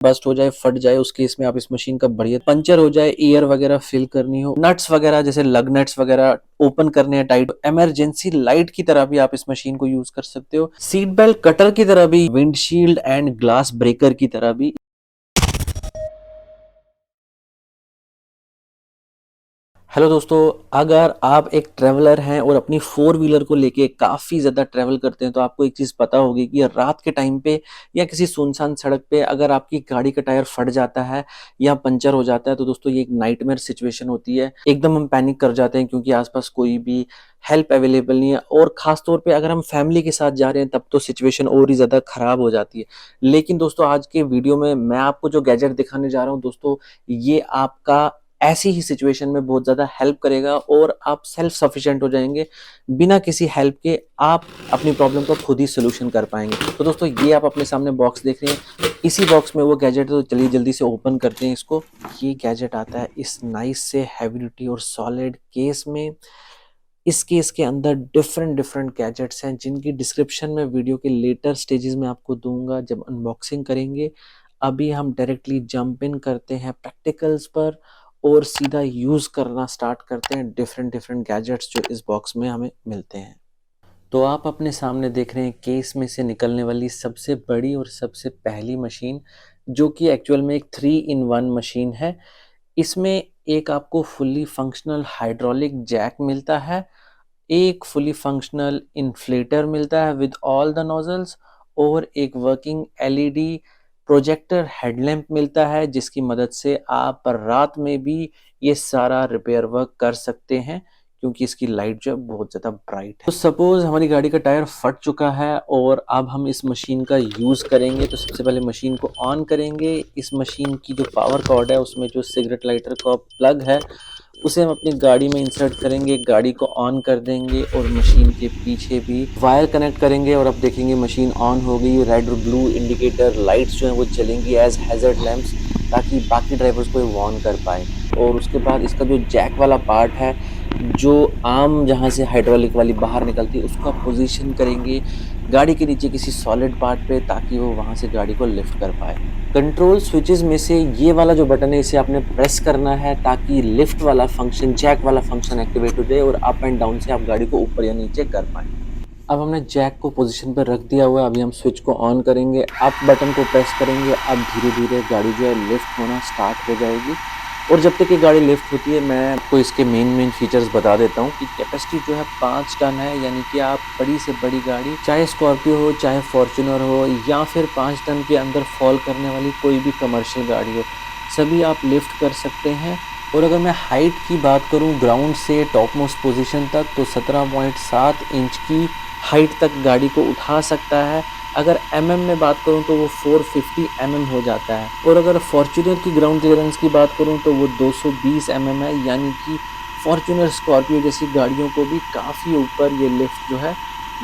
Bast हो जाए, फट जाए, उस केस में आप इस मशीन का बढ़िया, पंचर हो जाए, एयर वगैरह फिल करनी हो, नट्स वगैरह जैसे लग नट्स वगैरह ओपन करने हैं टाइट, इमरजेंसी लाइट की तरह भी आप इस मशीन को यूज कर सकते हो, सीट बेल्ट कटर की तरह भी, विंडशील्ड एंड ग्लास ब्रेकर की तरह भी। हेलो दोस्तों, अगर आप एक ट्रैवलर हैं और अपनी फोर व्हीलर को लेके काफ़ी ज़्यादा ट्रैवल करते हैं तो आपको एक चीज़ पता होगी कि रात के टाइम पे या किसी सुनसान सड़क पे अगर आपकी गाड़ी का टायर फट जाता है या पंचर हो जाता है तो दोस्तों ये एक नाइटमेयर सिचुएशन होती है। एकदम हम पैनिक कर जाते हैं क्योंकि आसपास कोई भी हेल्प अवेलेबल नहीं है, और ख़ास तौर पे अगर हम फैमिली के साथ जा रहे हैं तब तो सिचुएशन और ही ज़्यादा ख़राब हो जाती है। लेकिन दोस्तों आज के वीडियो में मैं आपको जो गैजेट दिखाने जा रहा हूँ दोस्तों, ये आपका ऐसी ही सिचुएशन में बहुत ज़्यादा हेल्प करेगा और आप सेल्फ सफिशिएंट हो जाएंगे। बिना किसी हेल्प के आप अपनी प्रॉब्लम का खुद ही सोल्यूशन कर पाएंगे। तो दोस्तों ये आप अपने सामने बॉक्स देख रहे हैं, इसी बॉक्स में वो गैजेट है, तो चलिए जल्दी से ओपन करते हैं इसको। ये गैजेट आता है इस नाइस से हैवी ड्यूटी और सॉलिड केस में। इस केस के अंदर डिफरेंट डिफरेंट गैजेट्स हैं जिनकी डिस्क्रिप्शन में वीडियो के लेटर स्टेजेस में आपको दूंगा जब अनबॉक्सिंग करेंगे। अभी हम डायरेक्टली जंप इन करते हैं प्रैक्टिकल्स पर और सीधा यूज करना स्टार्ट करते हैं डिफरेंट डिफरेंट गैजेट्स जो इस बॉक्स में हमें मिलते हैं। तो आप अपने सामने देख रहे हैं केस में से निकलने वाली सबसे बड़ी और सबसे पहली मशीन, जो कि एक्चुअल में एक 3 in 1 मशीन है। इसमें एक आपको फुल्ली फंक्शनल हाइड्रोलिक जैक मिलता है, एक फुली फंक्शनल इन्फ्लेटर मिलता है विद ऑल द नोजल्स, और एक वर्किंग एलईडी प्रोजेक्टर हेडलैम्प मिलता है जिसकी मदद से आप रात में भी ये सारा रिपेयर वर्क कर सकते हैं क्योंकि इसकी लाइट जो है बहुत ज़्यादा ब्राइट है। तो सपोज हमारी गाड़ी का टायर फट चुका है और अब हम इस मशीन का यूज़ करेंगे, तो सबसे पहले मशीन को ऑन करेंगे। इस मशीन की जो पावर कॉर्ड है उसमें जो सिगरेट लाइटर का प्लग है उसे हम अपनी गाड़ी में इंसर्ट करेंगे, गाड़ी को ऑन कर देंगे और मशीन के पीछे भी वायर कनेक्ट करेंगे और अब देखेंगे मशीन ऑन हो गई। रेड और ब्लू इंडिकेटर लाइट्स जो हैं वो चलेंगी एज हैजर्ड लैंप्स, ताकि बाकी ड्राइवर्स को वार्न कर पाए। और उसके बाद इसका जो जैक वाला पार्ट है, जो आम जहाँ से हाइड्रोलिक वाली बाहर निकलती है, उसका पोजीशन करेंगे गाड़ी के नीचे किसी सॉलिड पार्ट पे ताकि वो वहाँ से गाड़ी को लिफ्ट कर पाए। कंट्रोल स्विचेस में से ये वाला जो बटन है इसे आपने प्रेस करना है ताकि लिफ्ट वाला फंक्शन, जैक वाला फंक्शन एक्टिवेट हो जाए और अप एंड डाउन से आप गाड़ी को ऊपर या नीचे कर पाएँ। अब हमने जैक को पोजीशन पर रख दिया हुआ है, अभी हम स्विच को ऑन करेंगे, अप बटन को प्रेस करेंगे। अब धीरे धीरे गाड़ी जो है लिफ्ट होना स्टार्ट हो जाएगी। और जब तक ये गाड़ी लिफ्ट होती है मैं आपको इसके मेन फीचर्स बता देता हूँ कि कैपेसिटी जो है 5 टन है, यानी कि आप बड़ी से बड़ी गाड़ी, चाहे स्कॉर्पियो हो, चाहे फॉर्च्यूनर हो, या फिर 5 टन के अंदर फॉल करने वाली कोई भी कमर्शियल गाड़ी हो, सभी आप लिफ्ट कर सकते हैं। और अगर मैं हाइट की बात करूं ग्राउंड से टॉप मोस्ट पोजीशन तक, तो 17.7 इंच की हाइट तक गाड़ी को उठा सकता है। अगर में बात करूं तो वो 450 हो जाता है। और अगर फॉर्च्यूनर की ग्राउंड क्लियरेंस की बात करूं तो वो 220 है, यानी कि फॉर्च्यूनर, स्कॉर्पियो जैसी गाड़ियों को भी काफ़ी ऊपर ये लिफ्ट जो है,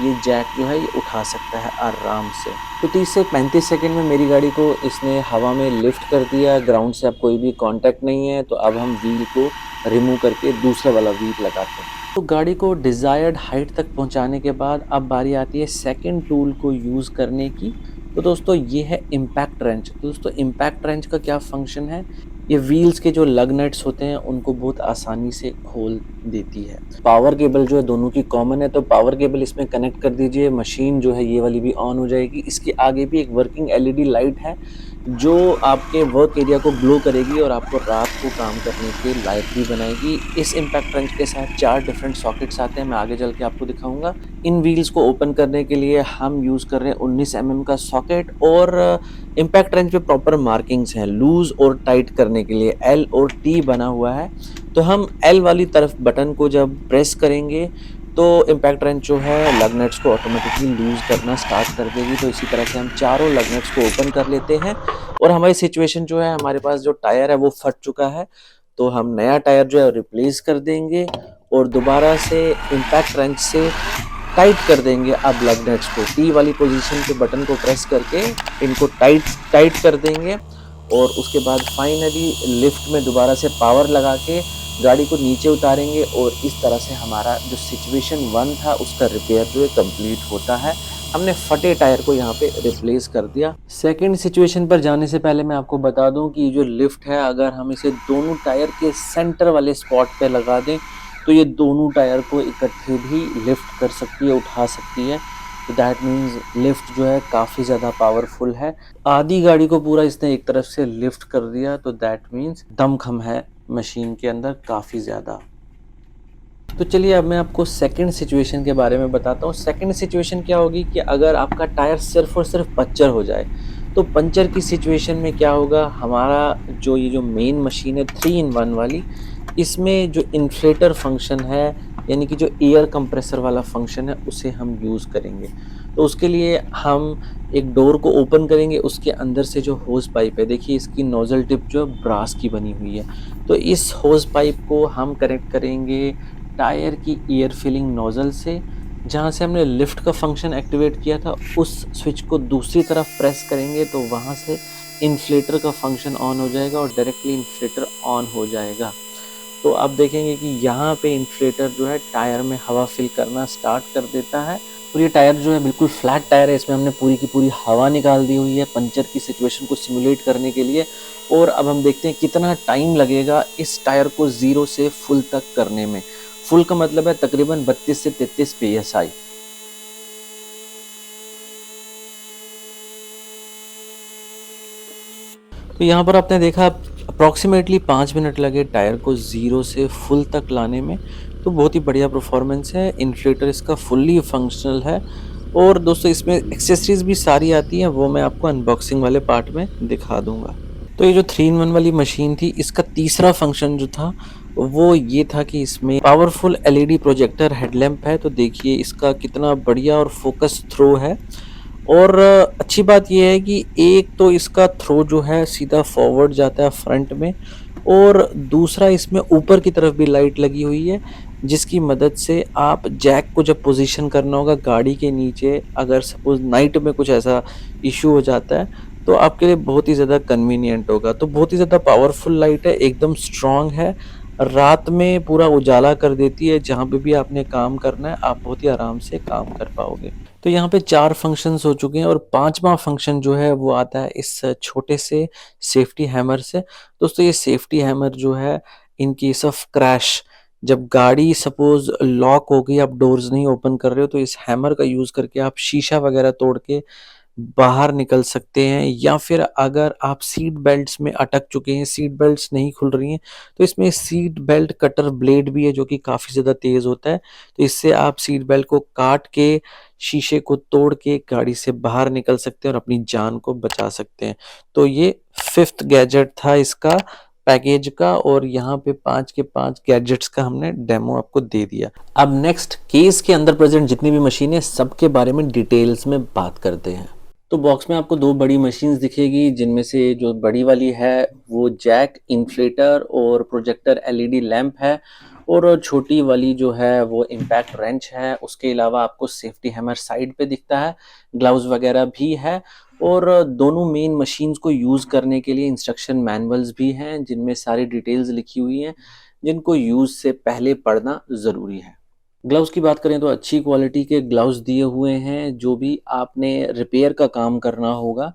ये जैक जो है ये उठा सकता है आराम से। तो 30 से 35 सेकंड में मेरी गाड़ी को इसने हवा में लिफ्ट कर दिया। ग्राउंड से अब कोई भी कांटेक्ट नहीं है, तो अब हम व्हील को रिमूव करके दूसरा वाला व्हील लगाते हैं। तो गाड़ी को डिज़ायर्ड हाइट तक पहुंचाने के बाद अब बारी आती है सेकंड टूल को यूज़ करने की। तो दोस्तों ये है इम्पैक्ट रेंच। दोस्तों इम्पैक्ट रेंच का क्या फंक्शन है, ये व्हील्स के जो लग नट्स होते हैं उनको बहुत आसानी से खोल देती है। पावर केबल जो है दोनों की कॉमन है, तो पावर केबल इसमें कनेक्ट कर दीजिए, मशीन जो है ये वाली भी ऑन हो जाएगी। इसके आगे भी एक वर्किंग एलईडी लाइट है जो आपके वर्क एरिया को ग्लो करेगी और आपको रात को काम करने के लायक भी बनाएगी। इस इम्पैक्ट रेंच के साथ 4 डिफरेंट सॉकेट्स आते हैं, मैं आगे चल के आपको दिखाऊंगा। इन व्हील्स को ओपन करने के लिए हम यूज़ कर रहे हैं 19 का सॉकेट, और इम्पैक्ट रेंच पे प्रॉपर मार्किंग्स हैं लूज और टाइट करने के लिए, एल और टी बना हुआ है। तो हम एल वाली तरफ बटन को जब प्रेस करेंगे तो इम्पैक्ट रेंच जो है लग नट्स को ऑटोमेटिकली लूज करना स्टार्ट कर देगी। तो इसी तरह से हम चारों लग नट्स को ओपन कर लेते हैं। और हमारी सिचुएशन जो है, हमारे पास जो टायर है वो फट चुका है, तो हम नया टायर जो है रिप्लेस कर देंगे और दोबारा से इम्पैक्ट रेंच से टाइट कर देंगे। अब लग नट्स को टी वाली पोजीशन पे बटन को प्रेस करके इनको टाइट कर देंगे और उसके बाद फाइनली लिफ्ट में दोबारा से पावर लगा के गाड़ी को नीचे उतारेंगे और इस तरह से हमारा जो सिचुएशन 1 था उसका रिपेयर जो है कंप्लीट होता है। हमने फटे टायर को यहाँ पे रिप्लेस कर दिया। सेकंड सिचुएशन पर जाने से पहले मैं आपको बता दूं कि ये जो लिफ्ट है, अगर हम इसे दोनों टायर के सेंटर वाले स्पॉट पे लगा दें तो ये दोनों टायर को इकट्ठे भी लिफ्ट कर सकती है, उठा सकती है। तो दैट मीन्स लिफ्ट जो है काफ़ी ज़्यादा पावरफुल है। आधी गाड़ी को पूरा इसने एक तरफ से लिफ्ट कर दिया, तो दैट मीन्स दमखम है मशीन के अंदर काफ़ी ज़्यादा। तो चलिए अब मैं आपको सेकंड सिचुएशन के बारे में बताता हूँ। सेकंड सिचुएशन क्या होगी कि अगर आपका टायर सिर्फ और सिर्फ पंचर हो जाए, तो पंचर की सिचुएशन में क्या होगा, हमारा जो ये जो मेन मशीन है 3 इन 1 वाली, इसमें जो इन्फ्लेटर फंक्शन है, यानी कि जो एयर कंप्रेसर वाला फंक्शन है, उसे हम यूज़ करेंगे। तो उसके लिए हम एक डोर को ओपन करेंगे, उसके अंदर से जो होज़ पाइप है, देखिए इसकी नोज़ल टिप जो ब्रास की बनी हुई है। तो इस होज़ पाइप को हम कनेक्ट करेंगे टायर की एयर फिलिंग नोजल से, जहाँ से हमने लिफ्ट का फंक्शन एक्टिवेट किया था, उस स्विच को दूसरी तरफ प्रेस करेंगे तो वहाँ से इन्फ्लेटर का फंक्शन ऑन हो जाएगा और डायरेक्टली इन्फ्लेटर ऑन हो जाएगा। तो आप देखेंगे कि यहाँ पे इन्फ्लेटर जो है टायर में हवा फिल करना स्टार्ट कर देता है और ये टायर जो है बिल्कुल फ्लैट टायर है, इसमें हमने पूरी की पूरी हवा निकाल दी हुई है पंचर की सिचुएशन को सिमुलेट करने के लिए। और अब हम देखते हैं कितना टाइम लगेगा इस टायर को 0 से फुल तक करने में। फुल का मतलब है तकरीबन 32 से 33 psi। तो यहाँ पर आपने देखा अप्रॉक्सीमेटली 5 मिनट लगे टायर को 0 से फुल तक लाने में। तो बहुत ही बढ़िया परफॉर्मेंस है, इन्फ्लेटर इसका फुल्ली फंक्शनल है। और दोस्तों इसमें एक्सेसरीज भी सारी आती हैं, वो मैं आपको अनबॉक्सिंग वाले पार्ट में दिखा दूंगा। तो ये जो 3 इन 1 वाली मशीन थी, इसका तीसरा फंक्शन जो था वो ये था कि इसमें पावरफुल एलईडी प्रोजेक्टर हेडलैम्प है। तो देखिए इसका कितना बढ़िया और फोकस थ्रो है। और अच्छी बात यह है कि एक तो इसका थ्रो जो है सीधा फॉरवर्ड जाता है फ्रंट में, और दूसरा इसमें ऊपर की तरफ भी लाइट लगी हुई है, जिसकी मदद से आप जैक को जब पोजीशन करना होगा गाड़ी के नीचे, अगर सपोज नाइट में कुछ ऐसा इशू हो जाता है तो आपके लिए बहुत ही ज़्यादा कन्वीनियंट होगा। तो बहुत ही ज़्यादा पावरफुल लाइट है, एकदम स्ट्रॉन्ग है, रात में पूरा उजाला कर देती है। जहाँ पे भी आपने काम करना है आप बहुत ही आराम से काम कर पाओगे। तो यहाँ पे 4 फंक्शंस हो चुके हैं और 5वां फंक्शन जो है वो आता है इस छोटे से सेफ्टी हैमर से। दोस्तों ये सेफ्टी हैमर जो है, इन केस ऑफ क्रैश, जब गाड़ी सपोज लॉक हो गई, आप डोर्स नहीं ओपन कर रहे हो, तो इस हैमर का यूज़ करके आप शीशा वगैरह तोड़ के बाहर निकल सकते हैं। या फिर अगर आप सीट बेल्ट्स में अटक चुके हैं, सीट बेल्ट्स नहीं खुल रही हैं, तो इसमें सीट बेल्ट कटर ब्लेड भी है जो कि काफ़ी ज़्यादा तेज़ होता है। तो इससे आप सीट बेल्ट को काट के शीशे को तोड़ के गाड़ी से बाहर निकल सकते हैं और अपनी जान को बचा सकते हैं। तो ये 5th गैजेट था इसका पैकेज का, और यहाँ पे 5 के 5 गैजेट्स का हमने डेमो आपको दे दिया। अब नेक्स्ट केस के अंदर प्रेजेंट जितनी भी मशीनें, सबके बारे में डिटेल्स में बात करते हैं। तो बॉक्स में आपको 2 बड़ी मशीन्स दिखेगी, जिनमें से जो बड़ी वाली है वो जैक, इन्फ्लेटर और प्रोजेक्टर एलईडी लैंप है, और छोटी वाली जो है वो इम्पैक्ट रेंच है। उसके अलावा आपको सेफ्टी हैमर साइड पे दिखता है, ग्लव्स वगैरह भी है, और दोनों मेन मशीन्स को यूज़ करने के लिए इंस्ट्रक्शन मैनुअल्स भी हैं, जिनमें सारी डिटेल्स लिखी हुई हैं, जिनको यूज़ से पहले पढ़ना ज़रूरी है। ग्लव्स की बात करें तो अच्छी क्वालिटी के ग्लव्स दिए हुए हैं। जो भी आपने रिपेयर का काम करना होगा,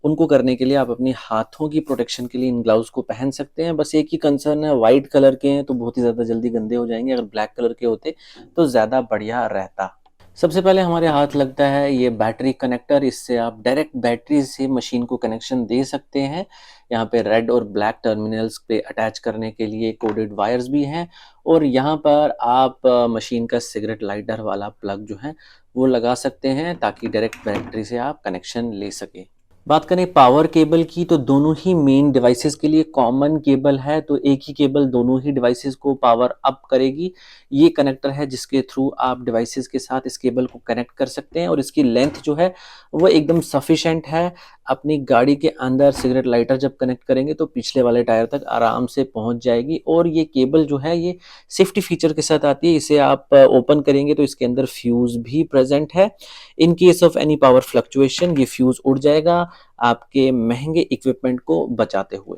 उनको करने के लिए आप अपने हाथों की प्रोटेक्शन के लिए इन ग्लव्स को पहन सकते हैं। बस एक ही कंसर्न है, वाइट कलर के हैं तो बहुत ही ज़्यादा जल्दी गंदे हो जाएंगे, अगर ब्लैक कलर के होते तो ज़्यादा बढ़िया रहता। सबसे पहले हमारे हाथ लगता है ये बैटरी कनेक्टर, इससे आप डायरेक्ट बैटरी से मशीन को कनेक्शन दे सकते हैं। यहाँ पे रेड और ब्लैक टर्मिनल्स पे अटैच करने के लिए कोडेड वायर्स भी हैं, और यहाँ पर आप मशीन का सिगरेट लाइटर वाला प्लग जो है वो लगा सकते हैं, ताकि डायरेक्ट बैटरी से आप कनेक्शन ले सकें। बात करें पावर केबल की, तो दोनों ही मेन डिवाइसेस के लिए कॉमन केबल है, तो एक ही केबल दोनों ही डिवाइसेस को पावर अप करेगी। ये कनेक्टर है जिसके थ्रू आप डिवाइसेस के साथ इस केबल को कनेक्ट कर सकते हैं, और इसकी लेंथ जो है वो एकदम सफिशेंट है। अपनी गाड़ी के अंदर सिगरेट लाइटर जब कनेक्ट करेंगे तो पिछले वाले टायर तक आराम से पहुंच जाएगी। और ये केबल जो है ये सेफ्टी फीचर के साथ आती है, इसे आप ओपन करेंगे तो इसके अंदर फ्यूज भी प्रेजेंट है। In case of any power fluctuation ये फ्यूज उड़ जाएगा, आपके महंगे इक्विपमेंट को बचाते हुए।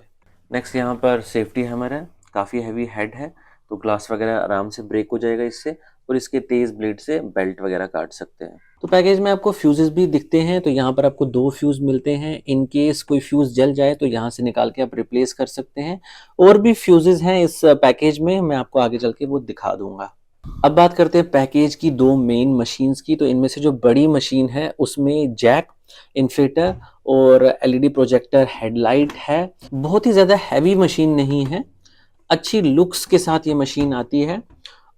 नेक्स्ट यहाँ पर सेफ्टी हैमर है, काफ़ी हैवी हेड है, तो ग्लास वगैरह आराम से ब्रेक हो जाएगा इससे। और इसके तेज ब्लेड से बेल्ट वगैरह काट सकते हैं। तो पैकेज में आपको फ्यूजेस भी दिखते हैं, तो यहाँ पर आपको 2 फ्यूज मिलते हैं। इन केस कोई फ्यूज जल जाए तो यहाँ से निकाल के आप रिप्लेस कर सकते हैं। और भी फ्यूजेस हैं इस पैकेज में, मैं आपको आगे चल के वो दिखा दूंगा। अब बात करते हैं पैकेज की 2 मेन मशीन्स की। तो इनमें से जो बड़ी मशीन है उसमें जैक, इन्फिटर और एलईडी प्रोजेक्टर हेडलाइट है। बहुत ही ज़्यादा हैवी मशीन नहीं है, अच्छी लुक्स के साथ ये मशीन आती है।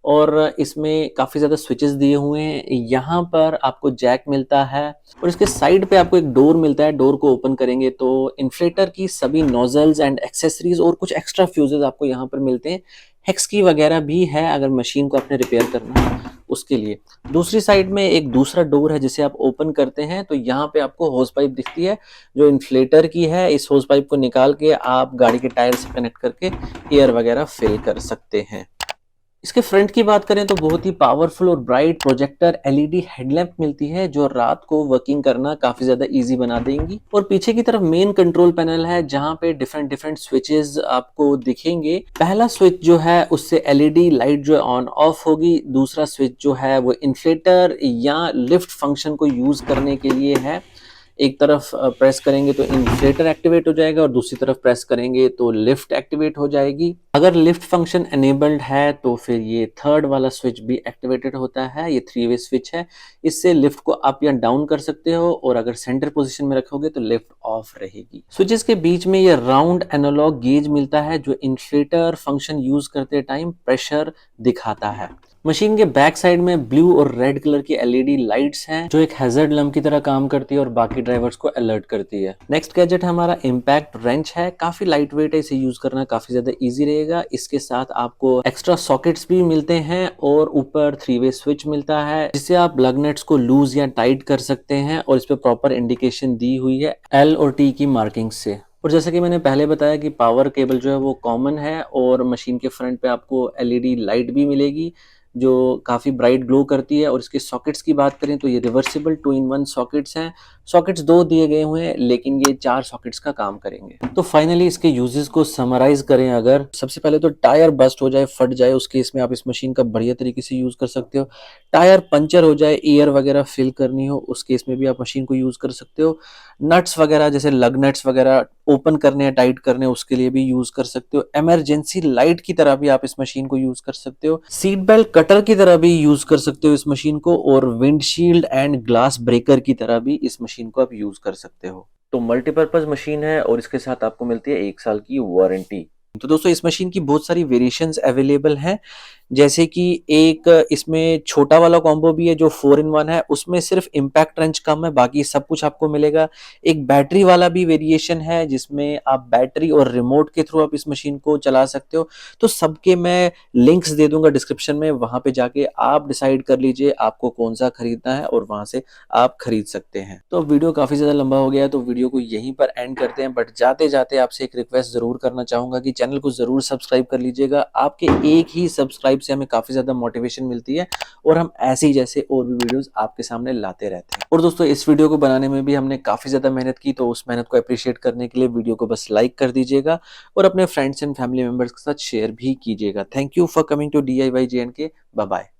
और इसमें काफ़ी ज़्यादा स्विचेस दिए हुए हैं। यहाँ पर आपको जैक मिलता है और इसके साइड पे आपको एक डोर मिलता है। डोर को ओपन करेंगे तो इन्फ्लेटर की सभी नोजल्स एंड एक्सेसरीज और कुछ एक्स्ट्रा फ्यूजेस आपको यहाँ पर मिलते हैं। हेक्स की वगैरह भी है अगर मशीन को आपने रिपेयर करना है उसके लिए। दूसरी साइड में एक दूसरा डोर है जिसे आप ओपन करते हैं तो यहाँ पे आपको होस पाइप दिखती है जो इन्फ्लेटर की है। इस होस पाइप को निकाल के आप गाड़ी के टायर से कनेक्ट करके एयर वगैरह फिल कर सकते हैं। इसके फ्रंट की बात करें तो बहुत ही पावरफुल और ब्राइट प्रोजेक्टर एलईडी हेडलैम्प मिलती है जो रात को वर्किंग करना काफी ज्यादा इजी बना देंगी। और पीछे की तरफ मेन कंट्रोल पैनल है जहां पे डिफरेंट डिफरेंट स्विचेस आपको दिखेंगे। पहला स्विच जो है उससे एलईडी लाइट जो है ऑन ऑफ होगी। दूसरा स्विच जो है वो इन्फ्लेटर या लिफ्ट फंक्शन को यूज करने के लिए है। एक तरफ प्रेस करेंगे तो इन्फ्लेटर एक्टिवेट हो जाएगा और दूसरी तरफ प्रेस करेंगे तो लिफ्ट एक्टिवेट हो जाएगी। अगर लिफ्ट फंक्शन एनेबल्ड है तो फिर ये थर्ड वाला स्विच भी एक्टिवेटेड होता है। ये 3 वे स्विच है, इससे लिफ्ट को अप या डाउन कर सकते हो और अगर सेंटर पोजीशन में रखोगे तो लिफ्ट ऑफ रहेगी। स्विचेस के बीच में ये राउंड एनालॉग गेज मिलता है जो इन्फ्लेटर फंक्शन यूज करते टाइम प्रेशर दिखाता है। मशीन के बैक साइड में ब्लू और रेड कलर की एलईडी लाइट्स हैं जो एक हैजर्ड लैंप की तरह काम करती है और बाकी ड्राइवर्स को अलर्ट करती है। नेक्स्ट गैजेट हमारा इम्पैक्ट रेंच है। काफी लाइट वेट है, इसे यूज करना काफी ज्यादा इजी रहेगा। इसके साथ आपको एक्स्ट्रा सॉकेट्स भी मिलते हैं और ऊपर 3 वे स्विच मिलता है जिससे आप लग नट्स को लूज या टाइट कर सकते हैं और इस पे प्रॉपर इंडिकेशन दी हुई है एल और टी की मार्किंग से। और जैसा कि मैंने पहले बताया कि पावर केबल जो है वो कॉमन है और मशीन के फ्रंट पे आपको एलईडी लाइट भी मिलेगी जो काफ़ी ब्राइट ग्लो करती है। और इसके सॉकेट्स की बात करें तो ये रिवर्सिबल 2-in-1 सॉकेट्स हैं। सॉकेट्स 2 दिए गए हुए हैं लेकिन ये 4 सॉकेट्स का काम करेंगे। तो फाइनली इसके यूजेस को समराइज करें अगर, सबसे पहले तो टायर बस्ट हो जाए, फट जाए, उस केस में आप इस मशीन का बढ़िया तरीके से यूज कर सकते हो। टायर पंचर हो जाए, एयर वगैरह फिल करनी हो, उस केस में भी आप मशीन को यूज कर सकते हो। नट्स वगैरह जैसे लग नट्स वगैरह ओपन करने या टाइट करने उसके लिए भी यूज कर सकते हो। इमरजेंसी लाइट की तरह भी आप इस मशीन को यूज कर सकते हो। सीट बेल्ट कटर की तरह भी यूज कर सकते हो इस मशीन को और विंडशील्ड एंड ग्लास ब्रेकर की तरह भी इस मशीन को आप यूज कर सकते हो। तो मल्टीपर्पज मशीन है और इसके साथ आपको मिलती है 1 साल की वारंटी। तो दोस्तों इस मशीन की बहुत सारी वेरिएशंस अवेलेबल हैं, जैसे कि एक इसमें छोटा वाला कॉम्बो भी है जो 4-in-1 है, उसमें सिर्फ इम्पैक्ट रेंच कम है, बाकी सब कुछ आपको मिलेगा। एक बैटरी वाला भी वेरिएशन है जिसमें आप बैटरी और रिमोट के थ्रू आप इस मशीन को चला सकते हो। तो सबके मैं लिंक्स दे दूंगा डिस्क्रिप्शन में, वहां पे जाके आप डिसाइड कर लीजिए आपको कौन सा खरीदना है और वहां से आप खरीद सकते हैं। तो वीडियो काफी ज्यादा लंबा हो गया है तो वीडियो को यहीं पर एंड करते हैं, बट जाते जाते आपसे एक रिक्वेस्ट जरूर करना चाहूंगा कि चैनल को जरूर सब्सक्राइब कर लीजिएगा। आपके एक ही सब्सक्राइब से हमें काफी ज्यादा मोटिवेशन मिलती है और हम ऐसे ही जैसे और भी वीडियोस आपके सामने लाते रहते हैं। और दोस्तों इस वीडियो को बनाने में भी हमने काफी ज्यादा मेहनत की, तो उस मेहनत को अप्रिशिएट करने के लिए वीडियो को बस लाइक कर दीजिएगा और अपने फ्रेंड्स एंड फैमिली मेंबर्स के साथ शेयर भी कीजिएगा। Thank you for coming to DIY JNK। Bye bye.